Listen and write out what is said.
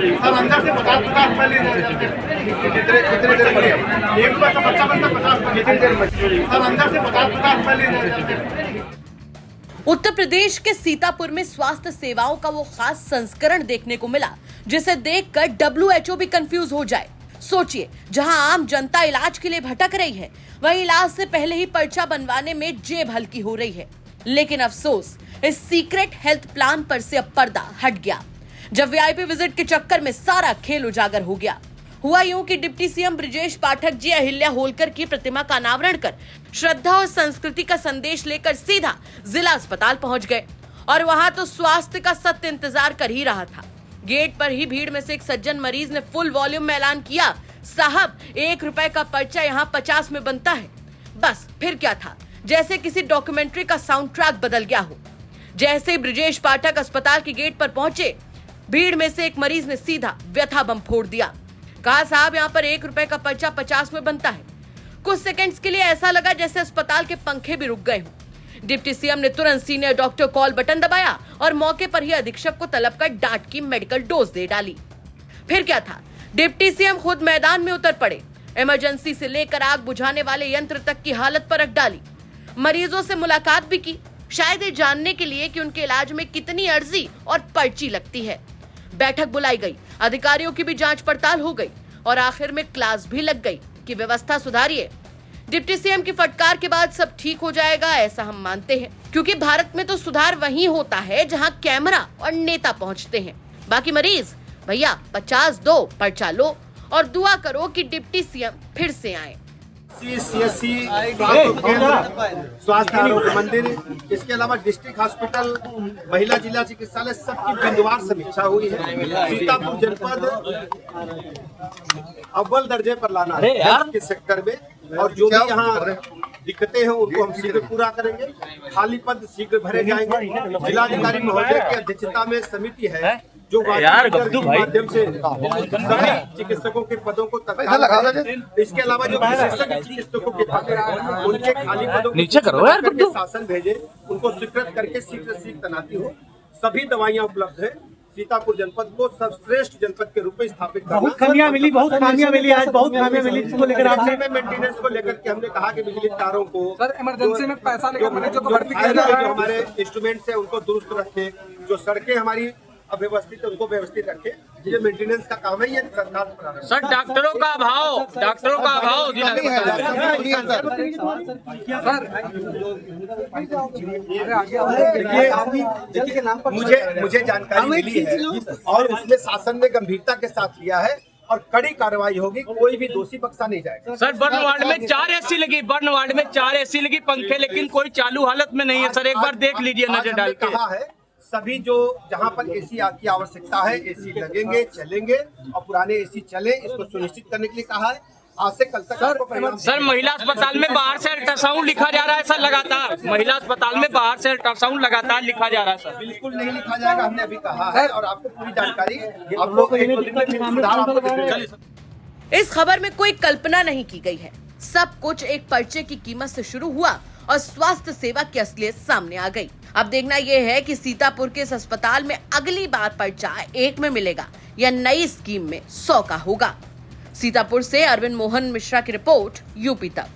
Sir अंदर से 50-50 रुपए ले रहे हैं। कितने देर में एक रुपये का बच्चा बनता 50 कितनी देर में सर अंदर से 50-50 रुपए ले रहे हैं। उत्तर प्रदेश के सीतापुर में स्वास्थ्य सेवाओं का वो खास संस्करण देखने को मिला जिसे देखकर WHO भी कंफ्यूज हो जाए। सोचिए, जहां आम जनता इलाज के लिए भटक रही है, वहीं इलाज से पहले ही पर्चा बनवाने में जेब हल्की हो रही है। लेकिन अफसोस, इस सीक्रेट हेल्थ प्लान पर से अब पर्दा हट गया जब VIP विजिट के चक्कर में सारा खेल उजागर हो गया। हुआ यूं कि डिप्टी सीएम ब्रजेश पाठक जी अहिल्या होलकर की प्रतिमा का अनावरण कर श्रद्धा और संस्कृति का संदेश लेकर सीधा जिला अस्पताल पहुंच गए और वहां तो स्वास्थ्य का सत्य इंतजार कर ही रहा था। गेट पर ही भीड़ में से एक सज्जन मरीज ने फुल वॉल्यूम में ऐलान किया, साहब 1 रुपए का पर्चा यहाँ 50 में बनता है। बस फिर क्या था, जैसे किसी डॉक्यूमेंट्री का साउंड ट्रैक बदल गया हो। जैसे ब्रजेश पाठक अस्पताल के गेट पर पहुंचे, भीड़ में से एक मरीज ने सीधा व्यथा बम फोड़ दिया। कहा, साहब यहाँ पर 1 रुपए का पर्चा 50 में बनता है। कुछ सेकंड्स के लिए ऐसा लगा जैसे अस्पताल के पंखे भी रुक गए हों। डिप्टी सीएम ने तुरंत सीनियर डॉक्टर कॉल बटन दबाया और मौके पर ही अधीक्षक को तलब कर डांट की मेडिकल डोज दे डाली। फिर क्या था, डिप्टी सीएम खुद मैदान में उतर पड़े। इमरजेंसी से लेकर आग बुझाने वाले यंत्र तक की हालत पर रख डाली। मरीजों से मुलाकात भी की, शायद ये जानने के लिए कि उनके इलाज में कितनी अर्जी और पर्ची लगती है। बैठक बुलाई गई, अधिकारियों की भी जांच पड़ताल हो गई और आखिर में क्लास भी लग गई कि व्यवस्था सुधारिए। डिप्टी सीएम की फटकार के बाद सब ठीक हो जाएगा, ऐसा हम मानते हैं, क्योंकि भारत में तो सुधार वहीं होता है जहां कैमरा और नेता पहुंचते हैं। बाकी मरीज, भैया 50 दो, पर्चा लो और दुआ करो कि डिप्टी सीएम फिर से आए। CSC स्वास्थ्य आरोग्य मंदिर, इसके अलावा डिस्ट्रिक्ट हॉस्पिटल, महिला जिला चिकित्सालय, सबकी बिंदुवार समीक्षा हुई है। सीतापुर जनपद अव्वल दर्जे पर लाना है हेल्थ के सेक्टर में, और जो भी यहाँ दिक्कतें हैं उनको हम शीघ्र पूरा करेंगे। खाली पद शीघ्र भरे जाएंगे। जिलाधिकारी महोदय की अध्यक्षता में समिति है जो के माध्यम से सभी चिकित्सकों के पदों को तत्काल, इसके अलावा जो विशेषज्ञ चिकित्सकों के पद हैं उनके खाली पदों को शासन भेजे, उनको स्वीकृत करके शीघ्र तैनाती हो। सभी दवाइयाँ उपलब्ध है। सीतापुर जनपद को सर्वश्रेष्ठ जनपद के रूप में स्थापित करना। बहुत खामियां मिली, आज बहुत खामियां मिली। इसको लेकर आपने मेंटेनेंस को लेकर के हमने कहा कि बिजली तारों को सर इमरजेंसी में पैसा लेकर मरीजों को भर्ती किया जो जा रहा है। हमारे इंस्ट्रूमेंट्स है उनको दुरुस्त रखे, जो सड़कें हमारी अव्यवस्थित है उनको व्यवस्थित रखे। ये मेंटेनेंस का काम है, ये सरकार पर। सर डॉक्टरों का अभाव मुझे जानकारी मिली है और उसमें शासन ने गंभीरता के साथ लिया है और कड़ी कार्रवाई होगी। कोई भी दोषी बख्शा नहीं जाएगा। सर बर्न वार्ड में 4 AC लगी, बर्न वार्ड में 4 AC लगी, पंखे लेकिन कोई चालू हालत में नहीं है। सर एक बार देख लीजिए नजर डाल के। कहा है सभी जो जहां पर AC की आवश्यकता है AC लगेंगे, चलेंगे और पुराने AC चले, इसको सुनिश्चित करने के लिए कहा है। आज से कल तक सर महिला अस्पताल में बाहर से अल्ट्रासाउंड लिखा जा रहा है सर, लगातार महिला अस्पताल में बाहर से अल्ट्रासाउंड लगातार लिखा जा रहा है सर। बिल्कुल नहीं लिखा जाएगा, हमने अभी कहा है और आपको पूरी जानकारी आप लोग इस खबर में कोई कल्पना नहीं की गई है। सब कुछ एक पर्चे की कीमत से शुरू हुआ और स्वास्थ्य सेवा की असलियत सामने आ गई। अब देखना यह है कि सीतापुर के इस अस्पताल में अगली बार पर्चा 1 में मिलेगा या नई स्कीम में 100 का होगा। सीतापुर से अरविंद मोहन मिश्रा की रिपोर्ट, यूपी तक।